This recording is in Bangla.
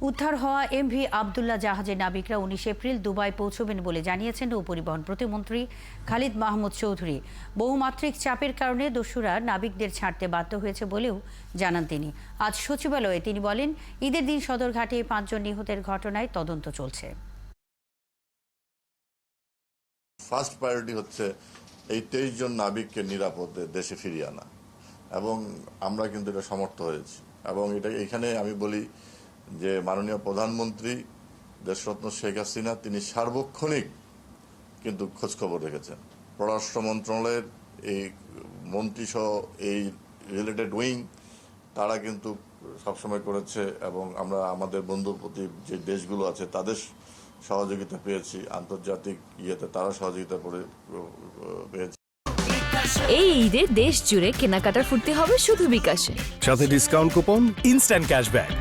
উদ্ধার হওয়া এমভি আবদুল্লাহ জাহাজের নাবিকরা 19 এপ্রিল দুবাই পৌঁছবেন বলে জানিয়েছেন নৌপরিবহন প্রতিমন্ত্রী খালিদ মাহমুদ চৌধুরী। বহুমাত্রিক চাপের কারণে দস্যুরা নাবিকদের ছাড়তে বাধ্য হয়েছে বলেও জানান তিনি। আজ সচিবালয়ে তিনি বলেন, ঈদের দিন সদরঘাটে 5 জন নিহতের ঘটনায় তদন্ত চলছে। ফার্স্ট প্রায়োরিটি হচ্ছে এই 23 জন নাবিককে নিরাপদে দেশে ফিরিয়ে আনা, এবং আমরা কিন্তু এটা সমর্থ হয়েছি। এবং এটা এখানে আমি বলি যে মাননীয় প্রধানমন্ত্রী দেশরত্ন শেখ হাসিনা তিনি সার্বক্ষণিক কিন্তু খোঁজখবর রেখেছেন। পররাষ্ট্র মন্ত্রণালয়ের এই মন্ত্রীসহ এই রিলেটেড উইং তারা কিন্তু সবসময় করেছে, এবং আমরা আমাদের বন্ধুপ্রতি যে দেশগুলো আছে তাদের সহযোগিতা পেয়েছি, আন্তর্জাতিক ইয়েতে তারা সহযোগিতা পেয়েছে। এই ঈদে দেশ জুড়ে কেনাকাটার ফুর্তি হবে শুধু বিকাশে, সাথে ডিসকাউন্ট কুপন, ইনস্ট্যান্ট ক্যাশব্যাক।